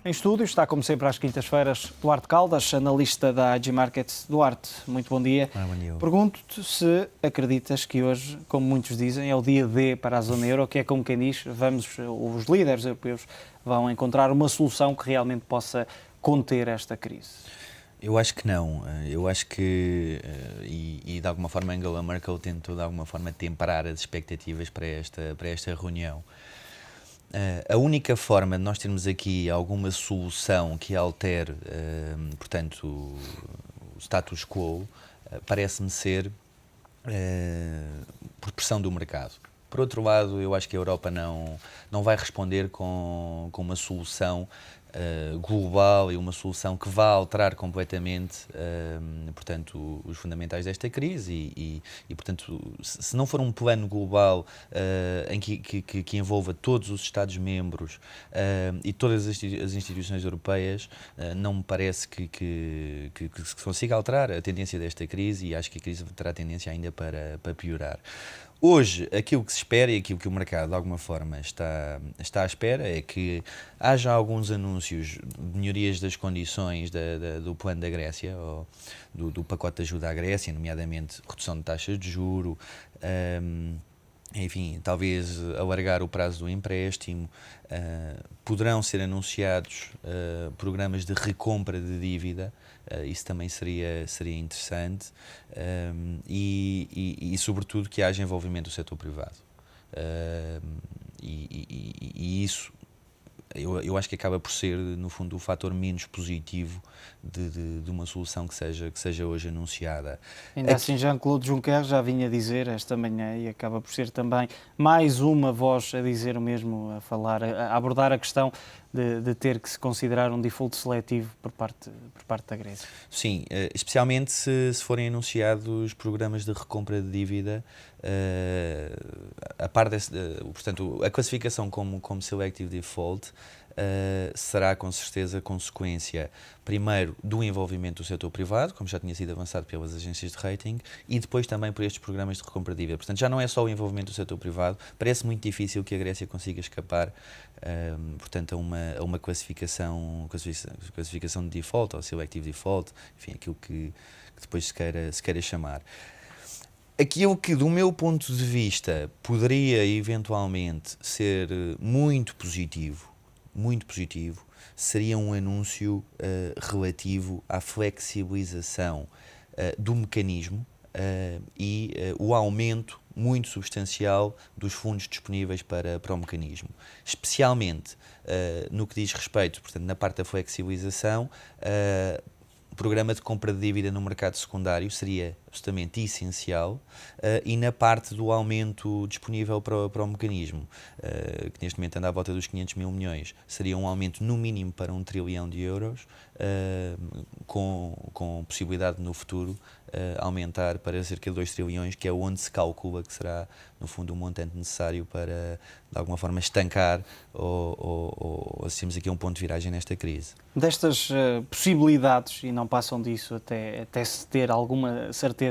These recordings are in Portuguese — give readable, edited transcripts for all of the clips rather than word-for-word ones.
Em estúdio está, como sempre, às quintas-feiras, Duarte Caldas, analista da IG Markets. Duarte, muito bom dia. Bom dia. Pergunto-te se acreditas que hoje, como muitos dizem, é o dia D para a zona euro, que é como quem diz, os líderes europeus vão encontrar uma solução que realmente possa conter esta crise. Eu acho que não. Eu acho que, de alguma forma, Angela Merkel tentou, de alguma forma, temperar as expectativas para esta reunião. A única forma de nós termos aqui alguma solução que altere, portanto, o status quo, parece-me ser por pressão do mercado. Por outro lado, eu acho que a Europa não vai responder com uma solução global e uma solução que vá alterar completamente, portanto, os fundamentais desta crise portanto, se não for um plano global em que envolva todos os Estados-membros e todas as instituições europeias, não me parece que se consiga alterar a tendência desta crise, e acho que a crise terá tendência ainda para piorar. Hoje, aquilo que se espera e aquilo que o mercado, de alguma forma, está à espera é que haja alguns anúncios de melhorias das condições do plano da Grécia, ou do pacote de ajuda à Grécia, nomeadamente redução de taxas de juro, enfim, talvez alargar o prazo do empréstimo. Poderão ser anunciados programas de recompra de dívida. Isso também seria interessante, e sobretudo que haja envolvimento do setor privado, e isso eu acho que acaba por ser, no fundo, o fator menos positivo de uma solução que seja hoje anunciada. Ainda assim, Jean-Claude Juncker já vinha dizer esta manhã, e acaba por ser também mais uma voz a dizer o mesmo, a abordar a questão de ter que se considerar um default seletivo por parte da Grécia. Sim, especialmente se forem anunciados programas de recompra de dívida, portanto, a classificação como selective default será com certeza consequência, primeiro, do envolvimento do setor privado, como já tinha sido avançado pelas agências de rating, e depois também por estes programas de recompra de dívida. Portanto, já não é só o envolvimento do setor privado, parece muito difícil que a Grécia consiga escapar, portanto, a uma classificação de default, ou selective default, enfim, aquilo que depois se queira chamar. Aquilo que, do meu ponto de vista, poderia eventualmente ser muito positivo, seria um anúncio relativo à flexibilização do mecanismo e o aumento muito substancial dos fundos disponíveis para o mecanismo. Especialmente no que diz respeito, portanto, na parte da flexibilização, o programa de compra de dívida no mercado secundário seria absolutamente essencial, e na parte do aumento disponível para o mecanismo, que neste momento anda à volta dos 500 mil milhões, seria um aumento no mínimo para 1 trilhão de euros, com possibilidade no futuro aumentar para cerca de 2 trilhões, que é onde se calcula que será, no fundo, o montante necessário para, de alguma forma, estancar ou assistimos aqui a um ponto de viragem nesta crise. Destas possibilidades, e não passam disso até se ter alguma certeza,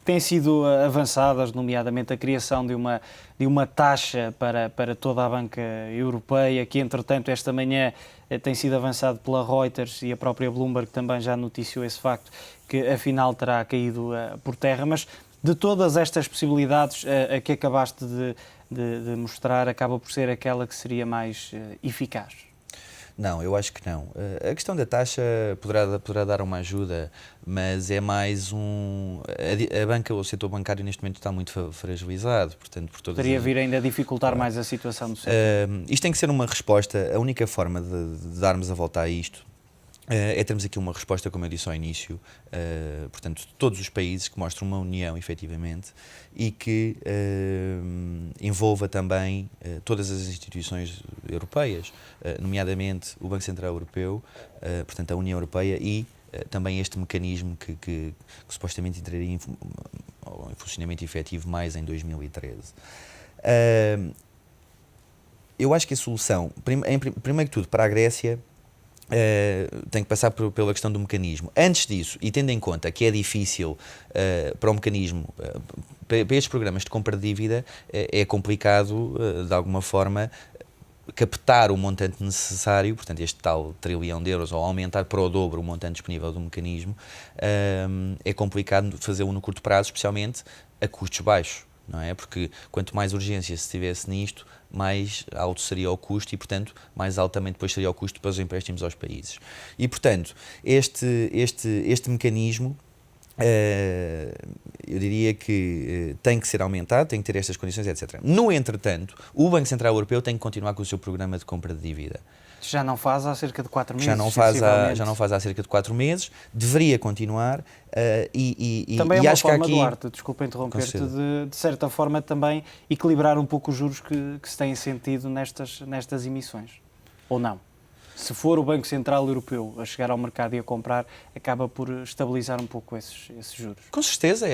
têm sido avançadas, nomeadamente a criação de uma taxa para toda a banca europeia, que entretanto esta manhã tem sido avançado pela Reuters, e a própria Bloomberg também já noticiou esse facto, que afinal terá caído por terra. Mas de todas estas possibilidades, a que acabaste de mostrar acaba por ser aquela que seria mais eficaz? Não, eu acho que não. A questão da taxa poderá dar uma ajuda, mas é mais a banca, o setor bancário neste momento está muito fragilizado, portanto, por todas Poderia vir ainda a dificultar mais a situação do setor. Isto tem que ser uma resposta. A única forma de darmos a volta a isto é termos aqui uma resposta, como eu disse ao início, portanto, de todos os países, que mostram uma união, efetivamente, e que envolva também todas as instituições europeias, nomeadamente o Banco Central Europeu, portanto, a União Europeia, e também este mecanismo que supostamente entraria em funcionamento efetivo mais em 2013. Eu acho que a solução, primeiro que tudo, para a Grécia, tem que passar pela questão do mecanismo. Antes disso, e tendo em conta que é difícil para o mecanismo, para estes programas de compra de dívida, é complicado, de alguma forma, captar o montante necessário, portanto este tal trilhão de euros, ou aumentar para o dobro o montante disponível do mecanismo, é complicado fazê-lo no curto prazo, especialmente a custos baixos, não é? Porque quanto mais urgência se tivesse nisto, mais alto seria o custo e, portanto, mais alto também depois seria o custo para os empréstimos aos países. E, portanto, este mecanismo, eu diria que tem que ser aumentado, tem que ter estas condições, etc. No entretanto, o Banco Central Europeu tem que continuar com o seu programa de compra de dívida. Já não faz há cerca de 4 meses. Já não faz há cerca de 4 meses, deveria continuar também é uma acho forma, que aqui, Duarte, desculpa interromper-te, de certa forma também equilibrar um pouco os juros que se têm sentido nestas emissões. Ou não? Se for o Banco Central Europeu a chegar ao mercado e a comprar, acaba por estabilizar um pouco esses juros. Com certeza,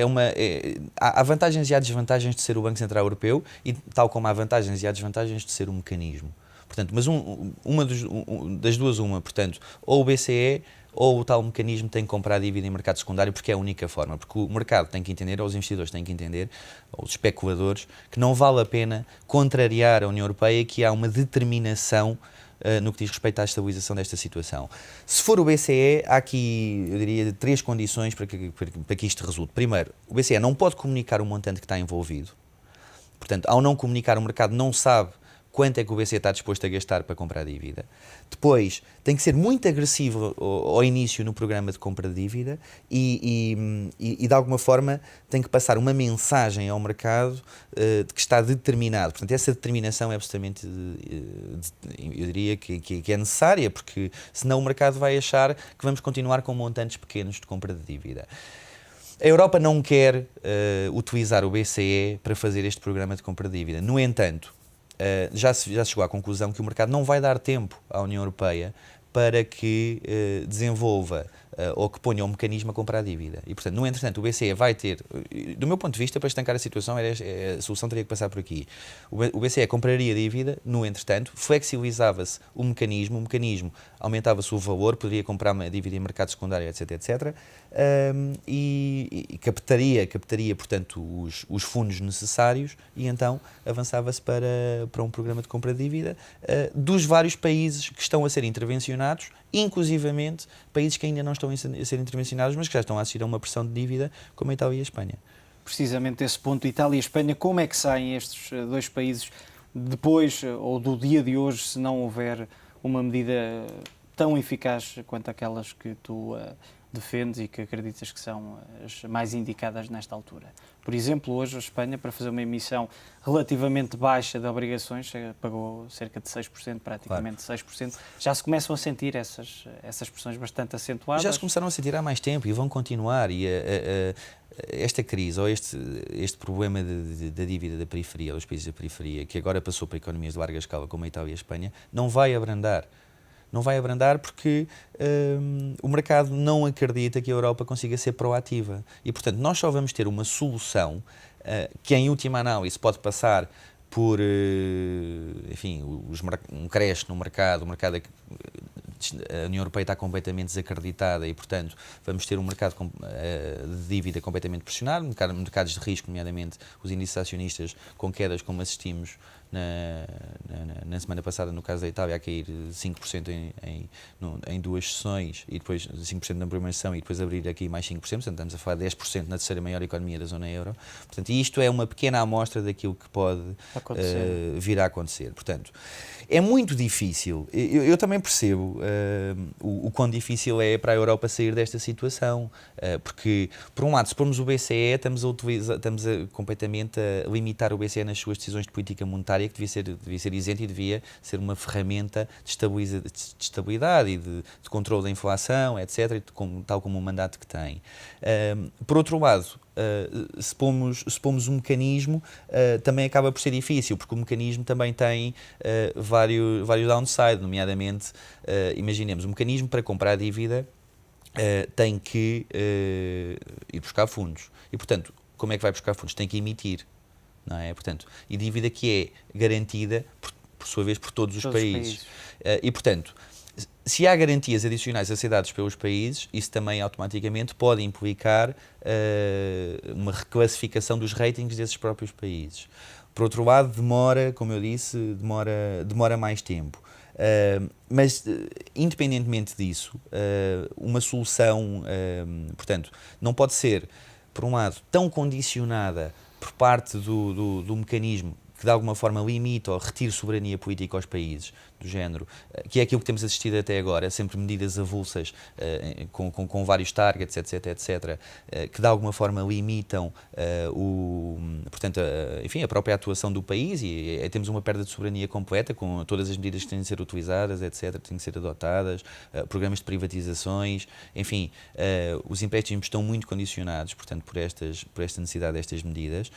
há vantagens e há desvantagens de ser o Banco Central Europeu, e tal como há vantagens e há desvantagens de ser um mecanismo. Portanto, mas das duas, portanto, ou o BCE ou o tal mecanismo tem que comprar dívida em mercado secundário, porque é a única forma, porque o mercado tem que entender, ou os investidores têm que entender, ou os especuladores, que não vale a pena contrariar a União Europeia, que há uma determinação no que diz respeito à estabilização desta situação. Se for o BCE, há aqui, eu diria, 3 condições para que isto resulte. Primeiro, o BCE não pode comunicar o montante que está envolvido. Portanto, ao não comunicar, o mercado não sabe quanto é que o BCE está disposto a gastar para comprar dívida. Depois, tem que ser muito agressivo ao início no programa de compra de dívida e de alguma forma, tem que passar uma mensagem ao mercado de que está determinado. Portanto, essa determinação é absolutamente, eu diria que é necessária, porque senão o mercado vai achar que vamos continuar com montantes pequenos de compra de dívida. A Europa não quer utilizar o BCE para fazer este programa de compra de dívida. No entanto, já se chegou à conclusão que o mercado não vai dar tempo à União Europeia para que desenvolva ou que ponha um mecanismo a comprar a dívida. E, portanto, no entretanto, o BCE vai ter, do meu ponto de vista, para estancar a situação, a solução teria que passar por aqui. O BCE compraria dívida, no entretanto, flexibilizava-se o mecanismo aumentava-se o valor, poderia comprar uma dívida em mercado secundário, etc, etc, e captaria, portanto, os fundos necessários e então avançava-se para um programa de compra de dívida dos vários países que estão a ser intervencionados, inclusivamente países que ainda não estão a ser intervencionados, mas que já estão a assistir a uma pressão de dívida, como a Itália e a Espanha. Precisamente esse ponto, Itália e Espanha, como é que saem estes 2 países depois ou do dia de hoje, se não houver uma medida tão eficaz quanto aquelas que tu defendes e que acreditas que são as mais indicadas nesta altura? Por exemplo, hoje a Espanha, para fazer uma emissão relativamente baixa de obrigações, pagou cerca de 6%, praticamente claro. 6%. Já se começam a sentir essas pressões bastante acentuadas? Já se começaram a sentir há mais tempo e vão continuar. E esta crise, ou este problema da dívida da periferia, dos países da periferia, que agora passou para economias de larga escala, como a Itália e a Espanha, não vai abrandar. Não vai abrandar porque o mercado não acredita que a Europa consiga ser proativa. E, portanto, nós só vamos ter uma solução que, em última análise, pode passar por, enfim, um crash no mercado, a União Europeia está completamente desacreditada e, portanto, vamos ter um mercado de dívida completamente pressionado, mercados de risco, nomeadamente os índices acionistas com quedas como assistimos na semana passada, no caso da Itália, a cair 5% em 2 sessões e depois 5% na primeira sessão e depois abrir aqui mais 5%, portanto estamos a falar de 10% na terceira maior economia da zona euro. Portanto, isto é uma pequena amostra daquilo que pode vir a acontecer. Portanto, é muito difícil, eu também percebo o quão difícil é para a Europa sair desta situação, porque, por um lado, se formos o BCE, estamos completamente a limitar o BCE nas suas decisões de política monetária, que devia ser isento e devia ser uma ferramenta de estabilidade e de controle da inflação, etc., tal como o mandato que tem. Por outro lado, se pomos um mecanismo, também acaba por ser difícil, porque o mecanismo também tem vários downside, nomeadamente, imaginemos, o mecanismo para comprar dívida tem que ir buscar fundos. E, portanto, como é que vai buscar fundos? Tem que emitir, não é? Portanto, e dívida que é garantida, por sua vez, por todos os países. E, portanto, se há garantias adicionais a ser dadas pelos países, isso também automaticamente pode implicar uma reclassificação dos ratings desses próprios países. Por outro lado, demora, como eu disse, demora mais tempo. Mas, independentemente disso, uma solução, portanto, não pode ser, por um lado, tão condicionada por parte do mecanismo que de alguma forma limita ou retira soberania política aos países, do género, que é aquilo que temos assistido até agora, sempre medidas avulsas, com vários targets, etc., que de alguma forma limitam portanto, enfim, a própria atuação do país, e temos uma perda de soberania completa, com todas as medidas que têm de ser utilizadas, etc., têm de ser adotadas, programas de privatizações, enfim, os empréstimos estão muito condicionados, portanto, por esta necessidade destas medidas.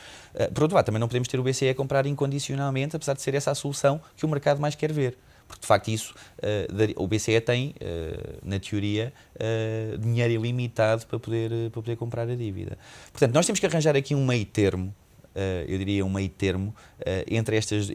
Por outro lado, também não podemos ter o BCE a comprar incondicionalmente, apesar de ser essa a solução que o mercado mais quer ver. Porque, de facto, o BCE tem, na teoria, dinheiro ilimitado para poder comprar a dívida. Portanto, nós temos que arranjar aqui um meio termo, eu diria um meio termo, entre estes